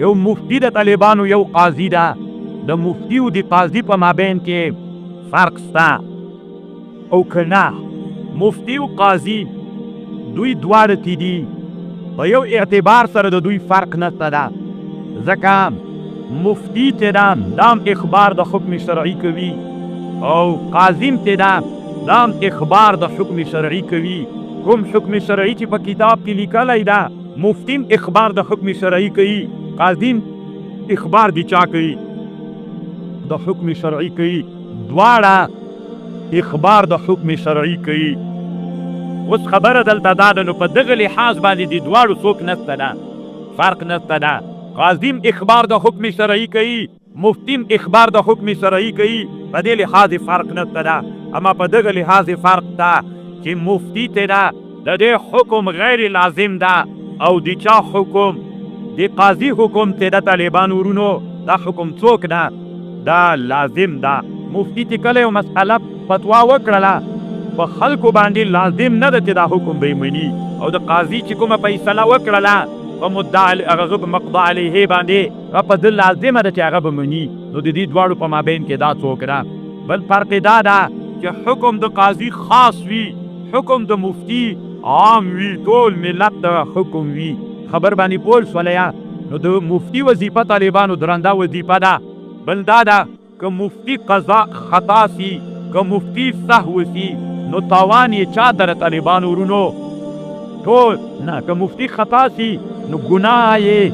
یو مفتی د طالبانو یو قاضي ده. د مفتی او د قاضي په مابین کې فرق سته او که نه. مفتی او قاضي دوی دواړه تی دي، په یو اعتبار سره د دوی فرق نشته ده، ځکه مفتی چې ده دام اخبار د حکم شرعي کوي او قاضیم چې ده دام اخبار د حکم شرعي کوي. کوم حکم شرعي چې په کتاب کې لیکلی ده، مفتیم اخبار د حکم شرعي کوي، قاضیم اخبار د چا کوي؟ د حکم شرعي کوي. دواړه اخبار د حکم شرعي کوي. اوس خبره دلته دا ده، نو په دغه لحاظ باندې د دواړو څوک نشته ده، فرق نشته ده. قاضیم اخبار د حکم شرعي کوي، مفتیم اخبار د حکم شرعي کوي، په دې لحاظ فرق نشته ده. اما په دغه لحاظ فرق ده چې مفتی ته ده د دې حکم غیر لازم ده او د چا حکم؟ د قاضي حکم ته د طالبان ورونو دا حکم څوک ده؟ دا لازم ده. مفتی ته کله یو مسئله فتوا وکړله، په خلکو باندې لازم نه ده چې دا حکم به یې مني، او د قاضي چې کومه فیصله وکړله په مدعا هغه په مقضا علیه باندې په ده لازمه ده چې هغه به مني. نو د دې دواړو په مابین کې دا څوک ده؟ بل فرق دا ده چې حکم د قاضي خاص وي، حکم د مفتی عام وي، ټول ملت ته حکم وي. خبر باندې پوه شولیا؟ نو د مفتی وظیفه طالبانو درنده وظیفه ده. بل دا ده که مفتی قضا خطا سی، که مفتی سهو سی، نو تاوان یې چا در طالبانو ورونو؟ ټول نه. که مفتی خطا سی نو ګناه یې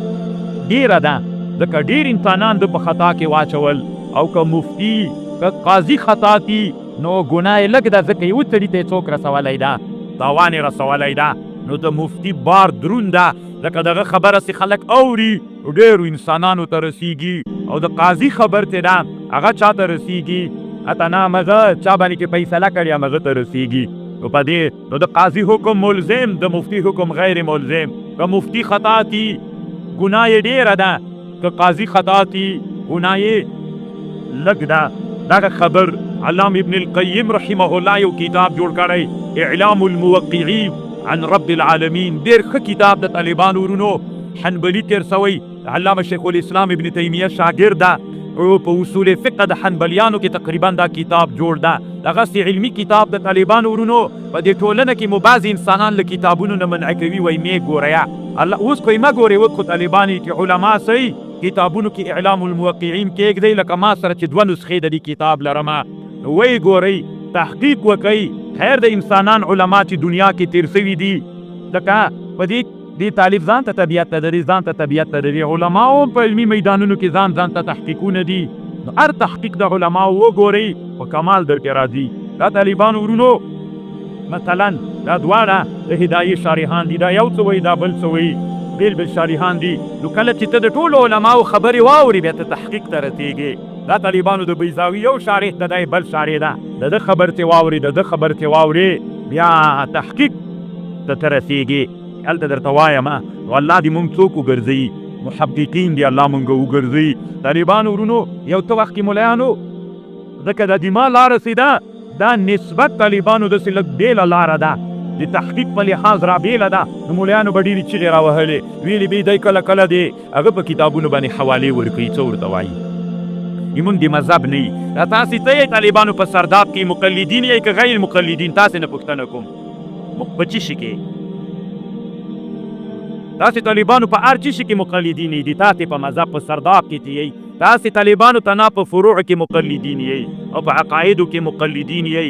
ډیره ده، ځکه ډیر انسانان د په خطا کې واچول. او که مفتی که قاضي خطا سی نو ګناه یې لږ ده، ځکه یو سړي ته یې څوک رسولی ده، تاوان یې رسولی ده. نو د مفتی بار دروند ده، ځکه دغه خبره سي خلک اوري، ډېرو انسانانو ته رسیږي. او د قاضي خبر ته ده هغه چا ته رسیږي؟ اتنا مغه چا باندې کې فیصله کړي هغه ته رسیږي. نو په دې نو د قاضي حکم ملزم، د مفتی حکم غیر ملزم. که مفتی خطا تی ګناه یې ډېره ده، که قاضي خطا تی ګناه یې لږ ده. دغه خبر علامه ابن القیم رحمه الله یو کتاب جوړ کړی، اعلام الموقعین عن رب العالمین. ډېر ښه کتاب د طالبانو ورونو. حنبلي تیر سوی، علامه شیخ الاسلام ابن تیمیه شاګرد ده، او په اصول فقه د حنبلیانو کې تقریبا دا کتاب جوړ ده. دغسې علمي کتاب د طالبانو ورونو. په دې ټولنه کې مو بعضې انسانان له کتابونو نه منع کوي، وایي مې ګوریا الله اوس خو یې مه ګورې. اوس خو طالبان چې علما صحیح کتابونو کې اعلام الموقعین کېږدئ، لکه ما سره چې 2 نسخې د دې کتاب لرمه، وایي ګورئ، تحقیق وکئ. خیر د انسانان علما چې دنیا کې تیر سوي دي، لکه په دې طالب ځان ته طبیعت ته لري، ځان ته طبیعت ته لري. علماو په علمي میدانونو کې ځان ته تحقیقونه دي. نو هر تحقیق د علماو وګورئ، په کمال در کې راځي. دا طالبان ورونو مثلا دا دواړه د هدایې شارحان دي، دا یو څه وایي دا بل څه وایي، بیل بیل شارحان دي. نو کله چې ته د ټولو علماو خبرې واوري بیا ته تحقیق ته رسېږې. دا طالبانو د بیضاوي یو شارح ده، دی بل شارح ده، د ده خبر ته واوري، د ده خبر ته واوري، بیا تحقیق ته رسېږي. هلته درته وایم نو الله دې مونږ څوک وګرځوي، محققین دي الله مونږ وګرځوي. طالبانو ورونو یو څه وخت کې ملایانو ځکه د دما لاره سي ده، دا نسبت طالبانو داسې لږ بېله لاره ده، د تحقیق په لحاظ را بېله ده. نو ملایانو به ډېرې چغې راوهلې، ویلې به دی کله کله دی هغه په کتابونو باندې حوالې ورکوي. څه ورته وایي؟ ایمون د مذهب نه یي. دا تاسې ته یې طالبانو په سرداب کې مقلدین یې که غیر مقلدین؟ تاسې نه پوښتنه کوم په څه شي کې تاسې طالبانو په هر څه کې مقلدین یې دي. تاسې په مذهب په سرداب کې یې، تاسې طالبانو ته نه په فروع کې مقلدین یې او په عقایدو کې مقلدین یې،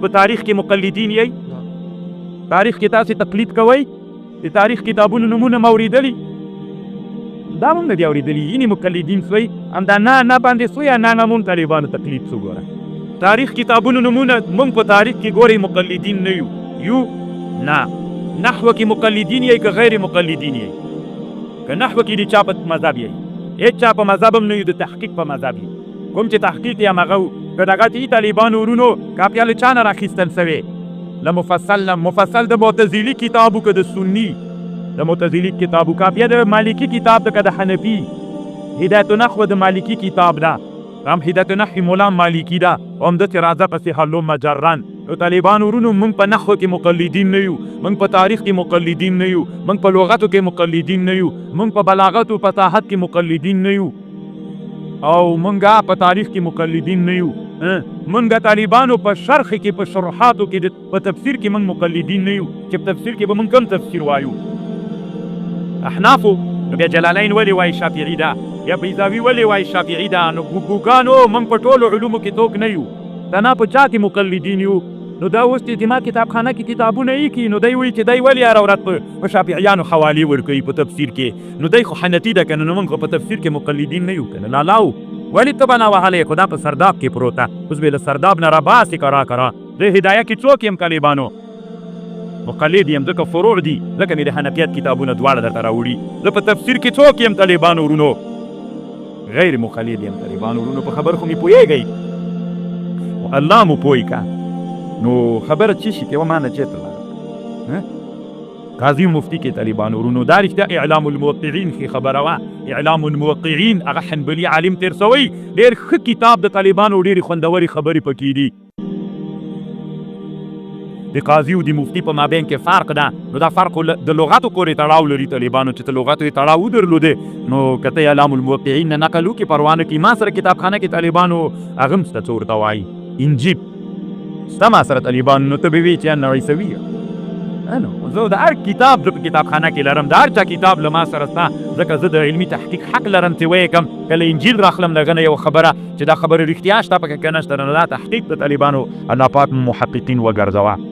په تاریخ کې مقلدین یې. تاریخ کې تاسې تقلید کوئ، د تاریخ کتابونو نمونه مو اورېدلي؟ دا مونږ نه دي اورېدلي. یعنې مقلدین سوی همدا نه باندې سوی یا نه مونږ طالبانو تقلید سو. ګوره تاریخ کتابونو نمونه مونږ په تاریخ کې ګورئ مقلدین نه یو نه. نحوه کې مقلدین یې که غیر مقلدین یې؟ که نحوه کې د چا په مذهب یې؟ هېڅ چا په مذهب هم نه یو، د تحقیق په مذهب یې. کوم چې تحقیق یې همغه و. که دغه چې طالبانو ورونو کاپیا له چا نه راخیستل سوې؟ له مفصل د معتزلي کتابو که د سني د معتزلي کتابو، کاپیا د مالکي کتاب ده که د حنفي. هدایت نحوه د مالکي کتاب ده، هم هدایت نحوی مولا مالکی ده همداسې راځه پسې حلو مجرن. طالبان ورونو موږ په نحو کې مقلدین نه یو، موږ په تاریخ کې مقلدین نه یو، موږ په لغتو کې مقلدین نه یو، موږ په بلاغت او فصاحت کې مقلدین نه یو، او موږ په تاریخ کې مقلدین نه یو. موږ طالبانو په شرح کې په شروحاتو کې په تفسیر کې موږ مقلدین نه یو، چې په تفسیر کې به موږ کم تفسیر وایو. احنافو نو بیا جلالین ولې وایي شافعي ده، یا بیضاوي ولې وایي شافعي ده. نو ګوګانو موږ په ټولو علومو کې څوک نه یو، دا نه په چا کې مقلدین یو. نو دا اوس چې زما کتابخانه کې کتابونه ایښي نو دی وایي چې دی ولې هره ورځ په شافعیانو حوالې ورکوي په تفسیر کې. نو دی خو حنفي ده که نه، نو موږ خو په تفسیر کې مقلدین نه یو که نه. لالاو ولې ته به نه وهلی، خو دا په سرداب کې پروت ده. اوس به له سرداب نه راباسې کرا کرا. زه هدایه کې څوک یم طالبانو؟ مقلد یم، ځکه فروع دي لکه مې د حنفیت کتابونه دواړه درته راوړي. زه په تفسیر کې څوک یم طالبانو ورونو؟ غیر مقلد یم طالبانو ورونو. په خبر خو مې پوهېږئ، الله مو پوه که. نو خبره چی شي که و معنی چیرته لاړه؟ قاضي مفتي کې طالبانو ورونو دا رښتیا اعلام الموقعین کې خبره وه. اعلام الموقعین هغه حنبلي عالم تیر سوی، ډېر ښه کتاب د طالبانو، ډېرې خوندورې خبرې پکې دي. د قاضي او د مفتي په مابین کې فرق ده. نو دا فرق د لغاتو پورې تړاو لري طالبانو، چې ته لغاتو یې تړاو ودرلودې نو که ته اعلام الموقعین نه نقل وکړې پروا نه کړي. ما سره کتابخانه کې طالبانو هغه هم شته څه ورته وایي انجیب شته ما سره طالبانو. نو ته به وایې چې نړۍ سوي نو زه د هر کتاب زه په کتابخانه کې لرم، د هر چا کتاب له ما سره شته، ځکه زه د علمي تحقیق حق لرم چې ویې کړم. کله انجیل راخلم له هغه نه یوه خبره چې دا خبره رښتیا شته پکې که نه شته، نو دا تحقیق د طالبانو الله پاک محققین وګرځوه.